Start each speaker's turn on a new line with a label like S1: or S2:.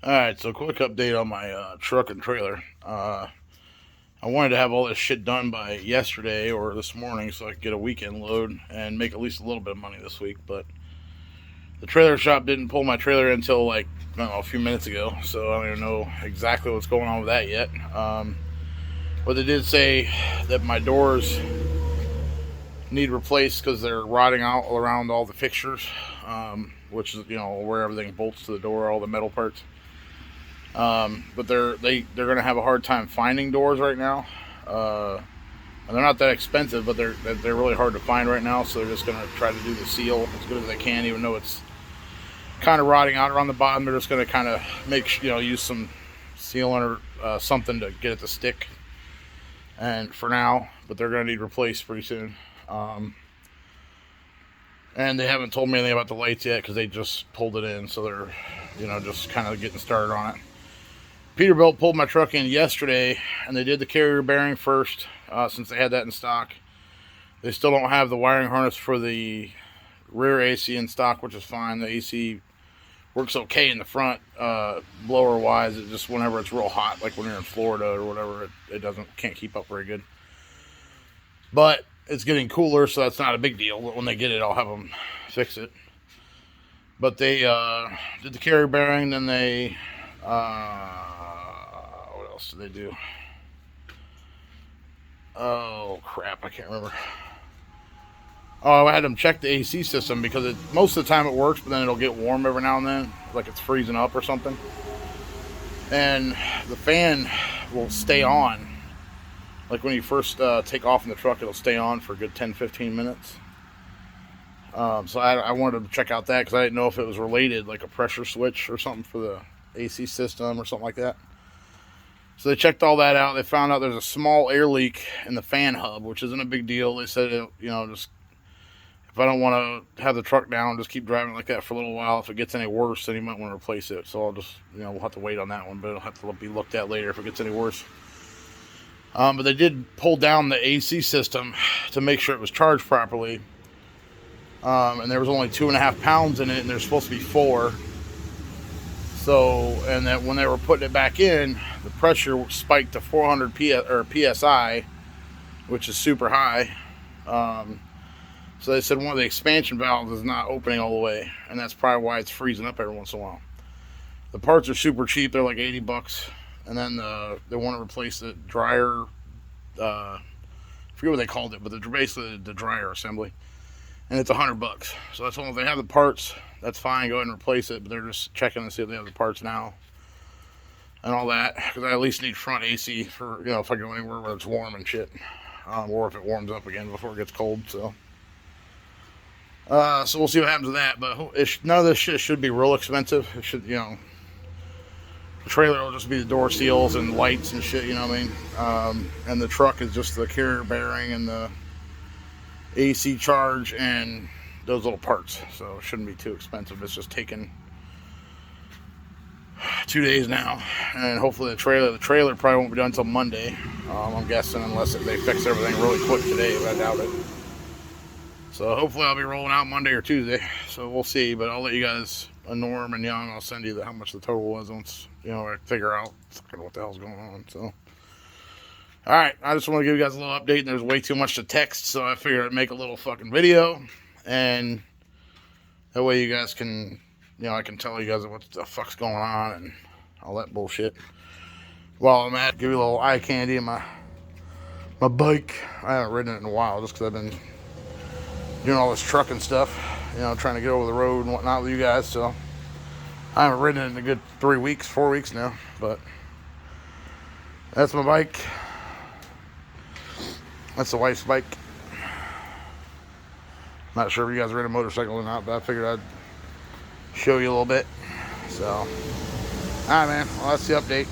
S1: All right, so quick update on my truck and trailer. I wanted to have all this shit done by yesterday or this morning so I could get a weekend load and make at least a little bit of money this week. But the trailer shop didn't pull my trailer until like I don't know, a few minutes ago, so I don't even know exactly what's going on with that yet. But they did say that my doors need replaced because they're rotting out around all the fixtures, which is where everything bolts to the door, all the metal parts. But they're gonna have a hard time finding doors right now. And they're not that expensive, but they're really hard to find right now. So they're just gonna try to do the seal as good as they can, even though it's kind of rotting out around the bottom. They're just gonna kind of use some sealant or something to get it to stick. And for now, but they're gonna need replaced pretty soon. And they haven't told me anything about the lights yet because they just pulled it in, so they're just kind of getting started on it. Peterbilt pulled my truck in yesterday, and they did the carrier bearing first, since they had that in stock. They still don't have the wiring harness for the rear AC in stock, which is fine. The AC works okay in the front, blower wise. It just whenever it's real hot, like when you're in Florida or whatever, it can't keep up very good. But it's getting cooler, so that's not a big deal. When they get it, I'll have them fix it. But they did the carrier bearing, then they what else did they do? Oh crap, I can't remember. Oh, I had them check the AC system because most of the time it works, but then it'll get warm every now and then, like it's freezing up or something. And the fan will stay on. Like when you first take off in the truck, it'll stay on for a good 10-15 minutes. So I wanted to check out that because I didn't know if it was related, like a pressure switch or something for the AC system or something like that. So they checked all that out. They found out there's a small air leak in the fan hub, which isn't a big deal. They said, just if I don't want to have the truck down, just keep driving like that for a little while. If it gets any worse, then you might want to replace it. So I'll just, we'll have to wait on that one, but it'll have to be looked at later if it gets any worse. But they did pull down the AC system to make sure it was charged properly. And there was only 2.5 pounds in it, and there's supposed to be 4. So, and that when they were putting it back in, the pressure spiked to 400 psi, which is super high. So they said one of the expansion valves is not opening all the way, and that's probably why it's freezing up every once in a while. The parts are super cheap; they're like $80, and then they want to replace the dryer. I forget what they called it, but they're basically the dryer assembly, and it's $100. So that's all. If they have the parts, that's fine. Go ahead and replace it, but they're just checking to see if they have the parts now and all that, because I at least need front AC for if I go anywhere where it's warm and shit, or if it warms up again before it gets cold. So we'll see what happens with that. But none of this shit should be real expensive. It should, the trailer will just be the door seals and lights and shit. You know what I mean? And the truck is just the carrier bearing and the AC charge and those little parts. So it shouldn't be too expensive. It's just taking 2 days now, and hopefully the trailer probably won't be done until Monday. I'm guessing, unless they fix everything really quick today, but I doubt it. So hopefully I'll be rolling out Monday or Tuesday. So we'll see, but I'll let you guys, Norm and Young, I'll send you how much the total was once I figure out what the hell's going on. So, all right, I just want to give you guys a little update. And there's way too much to text, so I figured I'd make a little fucking video, and that way you guys can, I can tell you guys what the fuck's going on and all that bullshit. While I'm at, give you a little eye candy in my bike. I haven't ridden it in a while just because I've been doing all this trucking stuff, trying to get over the road and whatnot with you guys. So I haven't ridden it in a good 4 weeks now. But that's my bike. That's the wife's bike. Not sure if you guys ride a motorcycle or not, but I figured I'd show you a little bit. So, alright, man. Well, that's the update.